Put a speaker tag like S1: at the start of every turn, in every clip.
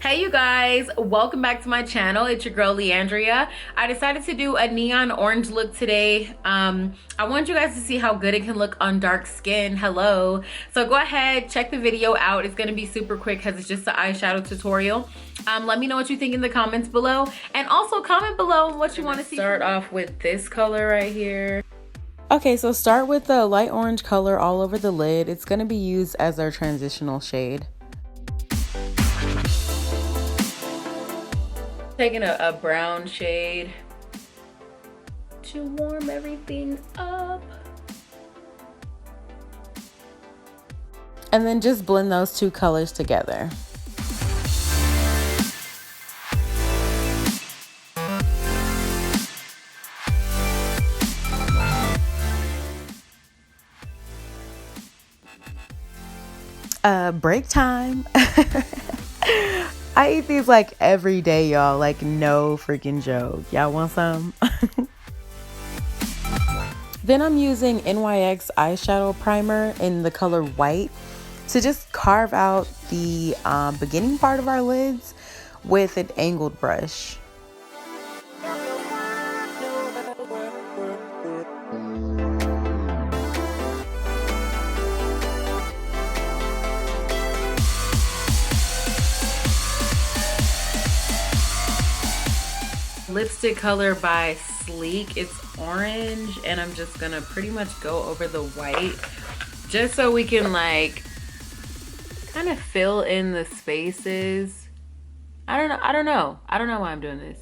S1: Hey you guys, welcome back to my channel. It's your girl Leandria. I decided to do a neon orange look today. I want you guys to see how good it can look on dark skin. Hello. So go ahead, check the video out. It's gonna be super quick because it's just an eyeshadow tutorial. Let me know what you think in the comments below, and also comment below what you want to see. Start off with this color right here.
S2: Okay, so start with the light orange color all over the lid. It's going to be used as our transitional shade.
S1: Taking a brown shade to warm everything up.
S2: And then just blend those two colors together. Break time. I eat these like every day, y'all. Like no freaking joke. Y'all want some? Then I'm using NYX eyeshadow primer in the color white to just carve out the beginning part of our lids with an angled brush.
S1: Lipstick color by Sleek. It's orange, and I'm just gonna pretty much go over the white just so we can like kind of fill in the spaces. I don't know why I'm doing this,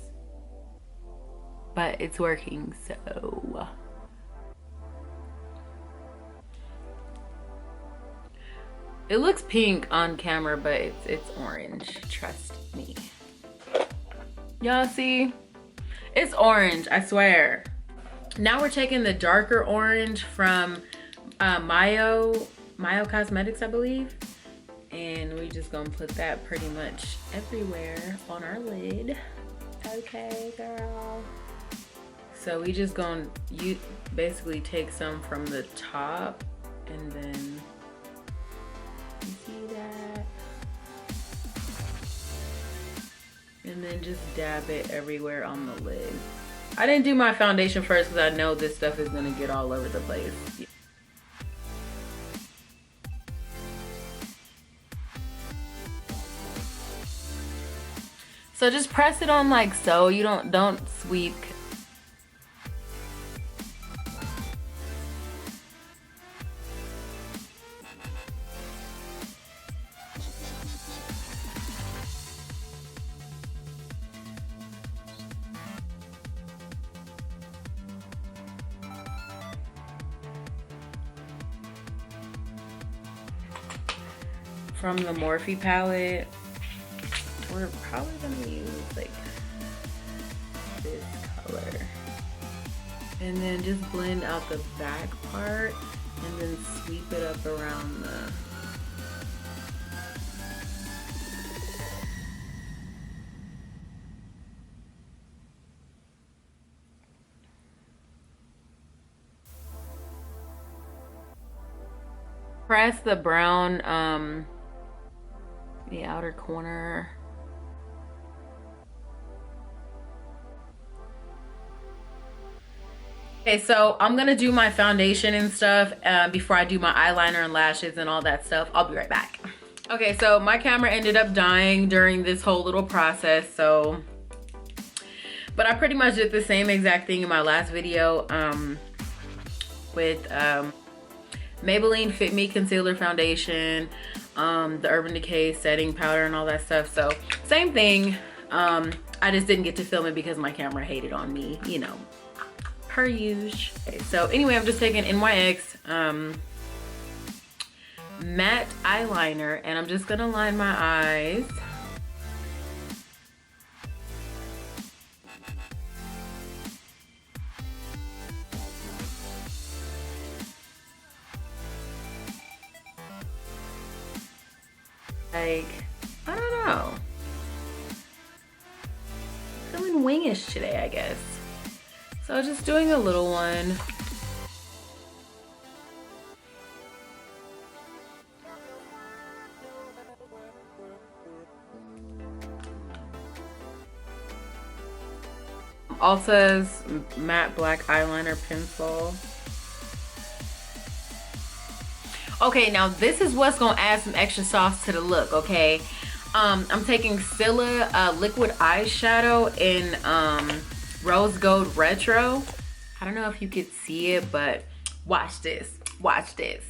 S1: but it's working. So it looks pink on camera, but it's orange, trust me. Y'all see? It's orange, I swear. Now we're taking the darker orange from MYO Cosmetics, I believe. And we just gonna put that pretty much everywhere on our lid. Okay, girl. So we just gonna basically take some from the top, and then you see that? And then just dab it everywhere on the lid. I didn't do my foundation first because I know this stuff is gonna get all over the place. So just press it on like so. You don't sweep. From the Morphe palette, we're probably gonna use like this color, and then just blend out the back part and then sweep it up around the press the brown the outer corner. Okay, so I'm gonna do my foundation and stuff before I do my eyeliner and lashes and all that stuff. I'll be right back. Okay, so my camera ended up dying during this whole little process, so but I pretty much did the same exact thing in my last video with Maybelline Fit Me Concealer Foundation, the Urban Decay setting powder and all that stuff. So same thing. I just didn't get to film it because my camera hated on me, you know, per usual. Okay, so anyway, I'm just taking NYX matte eyeliner, and I'm just gonna line my eyes. Like, I don't know. Feeling wingish today, I guess. So just doing a little one. Ulta's matte black eyeliner pencil. Okay, now this is what's gonna add some extra sauce to the look, okay? I'm taking Stila liquid eyeshadow in Rose Gold Retro. I don't know if you could see it, but watch this. Watch this.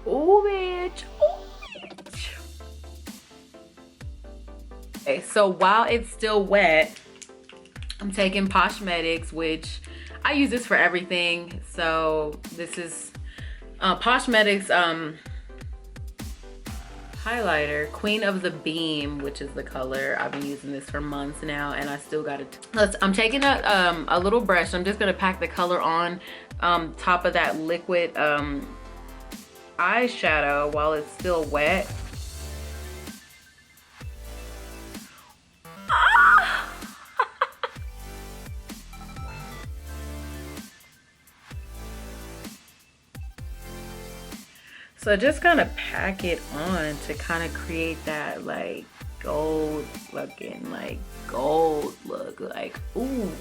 S1: Oh, bitch. Oh, bitch. Okay, so while it's still wet, I'm taking Poshmetics, which I use this for everything. So this is Poshmetics highlighter, Queen of the Beam, which is the color. I've been using this for months now, and I still got it. I'm taking a little brush. I'm just gonna pack the color on top of that liquid eyeshadow while it's still wet. So just kind of pack it on to kind of create that like gold looking, like gold look, like ooh,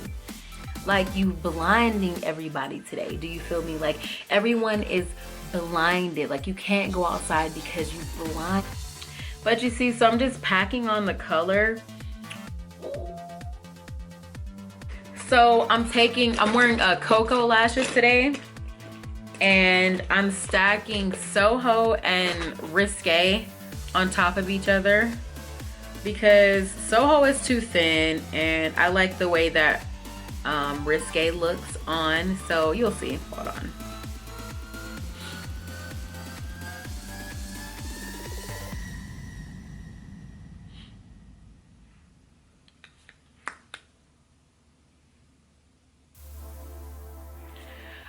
S1: like you blinding everybody today. Do you feel me? Like everyone is blinded, like you can't go outside because you blind. But you see, so I'm just packing on the color. So I'm wearing Kokolashes today, and I'm stacking Soho and Risqué on top of each other because Soho is too thin and I like the way that Risqué looks on, so you'll see. Hold on.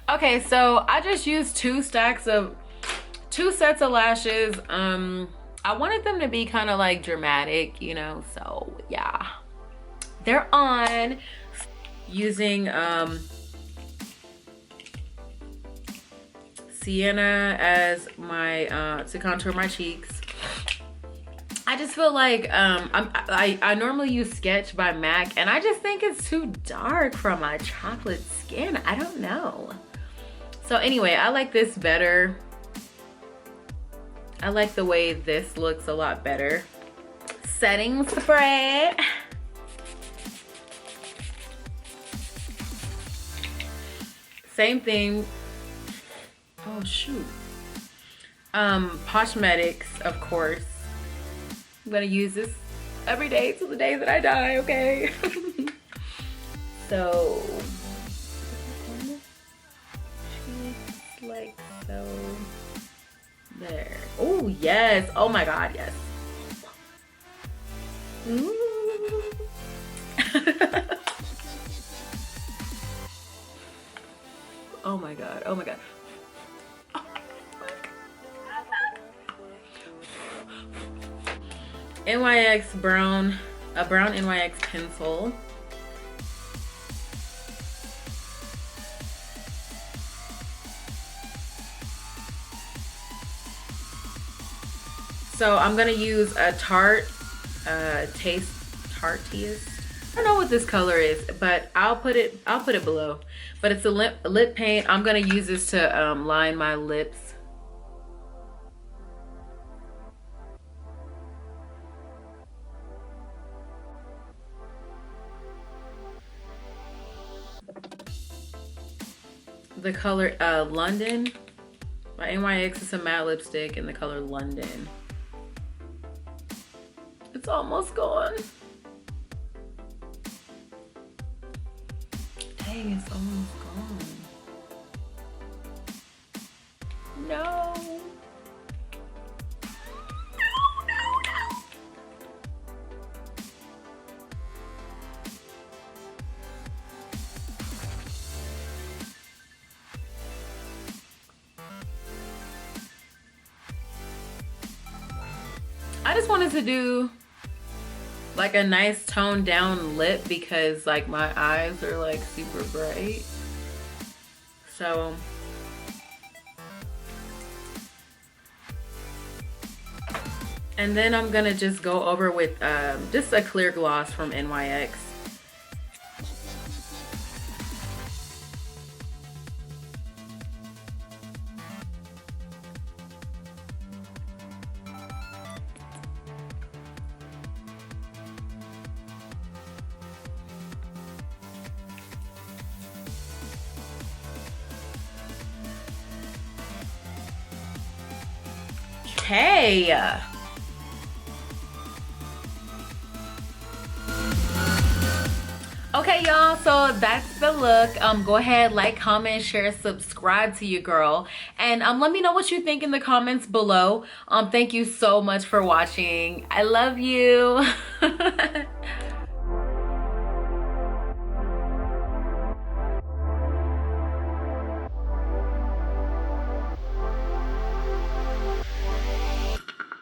S1: Okay, so I just used two sets of lashes. I wanted them to be kind of like dramatic, you know, so yeah. They're on. Using sienna as my to contour my cheeks. I just feel like I normally use Sketch by MAC, and I just think it's too dark for my chocolate skin. I don't know. So anyway, I like this better. I like the way this looks a lot better. Setting spray. Same thing. Oh shoot. Poshmetics, of course. I'm gonna use this every day till the day that I die, okay? So like so. There. Oh yes. Oh my god, yes. Ooh. Oh my god. Oh my god. NYX brown, a brown NYX pencil. So I'm gonna use a Tartiest. I don't know what this color is, but I'll put it below. But it's a lip paint. I'm gonna use this to line my lips. The color London by NYX is a matte lipstick in the color London. It's almost gone. Dang, it's almost gone. No. I just wanted to do like a nice toned down lip because like my eyes are like super bright. So And then I'm gonna just go over with just a clear gloss from NYX. Okay. Okay, y'all, so that's the look. Go ahead, like, comment, share, subscribe to your girl, and let me know what you think in the comments below. Thank you so much for watching. I love you.